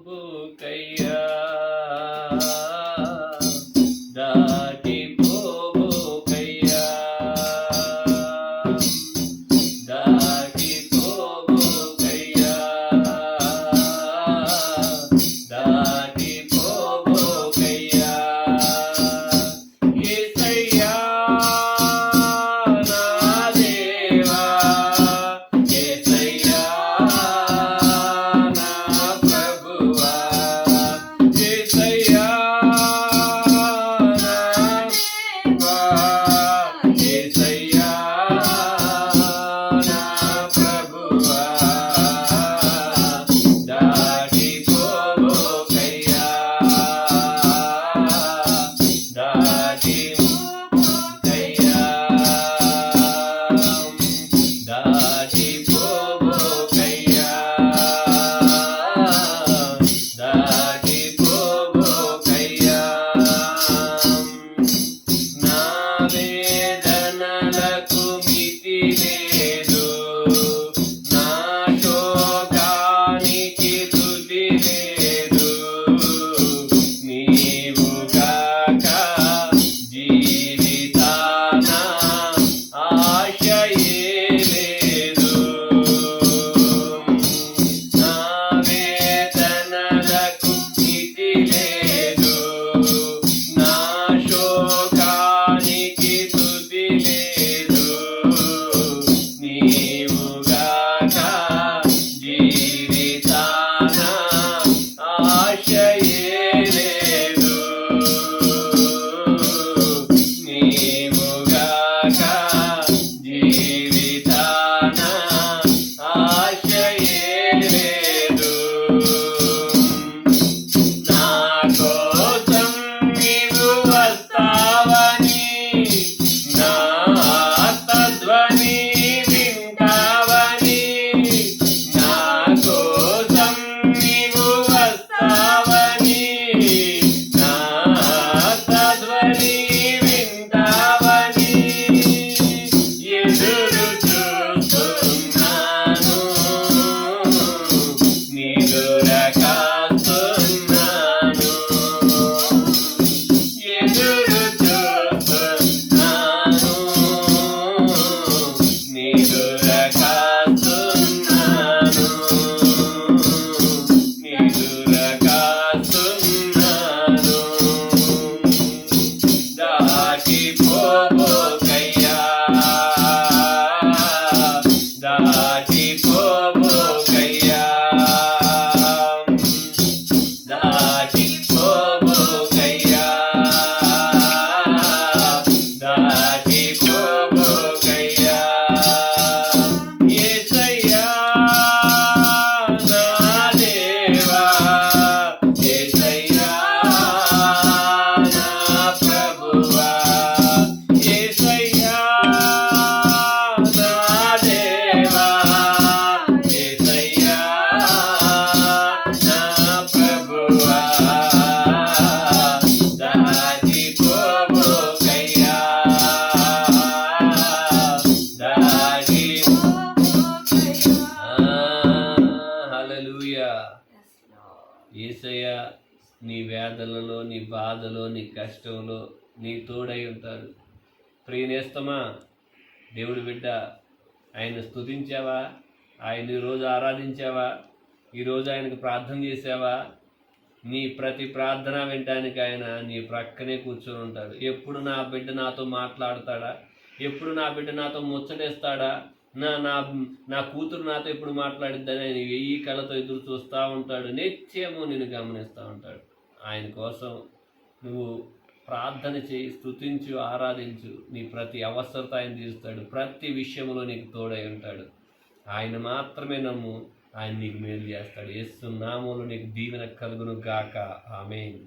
దాటిపోబోకయ్యా దాటిపోబోకయ్యా దాటిపోబోకయ్యా దాటిపోబోకయ్యా యేసయ్యా నా దేవా యేసయ్యా నా ప్రభువా యేసయ్యా నా దేవా యేసయ్యా నా ప్రభువా దాటిపోబోకయ్యా దాటిపోబోకయ్యా దాటిపోబోకయ్యా దాటిపోబోకయ్యా నా వేదనలకు మితి లేదు నా శోకానికి తుది లేదు నీవుగాక జీవితాన ఆశయే లేదు నా వేదనలకు మితి లేదు నా శోకానికి తుది లేదు నీవుగాక జీవితాన ఆశయే లేదు నీవుగాక జీవితాన ఆశయే లేదు నా కోసం నీవు వస్తావని నా ఆత్మధ్వని వింటావని నా కోసం నీవు వస్తావని నా ఆత్మధ్వని వింటావని ఎదురు చూస్తున్నాను నిదురకాస్తున్నాను ఎదురు చూస్తున్నాను నిదురకాస్తున్నాను నిదురకాస్తున్నాను దాటిపోబోకయ్యా దాటిపోబోకయ్యా దాటిపోబోకయ్యా దాటిపోబోకయ్యా యేసయ్యా నా దేవా యేసయ్యా నా ప్రభువా యేసయ్యా నా దేవా యేసయ్యా నా ప్రభువా దాటిపోబోకయ్యా హల్లెలూయా యేసయ్యా నీ వేదనలో నీ బాధలో నీ కష్టంలో నీ తోడై ఉంటాడు. ప్రియనేస్తమా దేవుడి బిడ్డ ఆయన స్తుతించావా? ఆయన ఈరోజు ఆరాధించావా? ఈరోజు ఆయనకు ప్రార్థన చేసావా? నీ ప్రతి ప్రార్థన వినటానికి ఆయన నీ ప్రక్కనే కూర్చొని ఉంటాడు. ఎప్పుడు నా బిడ్డ నాతో మాట్లాడతాడా? ఎప్పుడు నా బిడ్డ నాతో ముచ్చటేస్తాడా? నా నా నా కూతురు నాతో ఎప్పుడు మాట్లాడిద్దని ఆయన 1000 కళ్ళతో ఎదురు చూస్తూ ఉంటాడు. నిత్యము నిన్ను గమనిస్తూ ఉంటాడు. ఆయన కోసం నువ్వు ప్రార్థన చేయి, స్తుతించు, ఆరాధించు. నీ ప్రతి అవసరత ఆయన తీరుస్తాడు. ప్రతి విషయంలో నీకు తోడై ఉంటాడు. ఆయన మాత్రమే నమ్ము, ఆయన నీకు మేలు చేస్తాడు. యేసు నామములో నీకు దీవెన కలుగును గాక. ఆమేన్.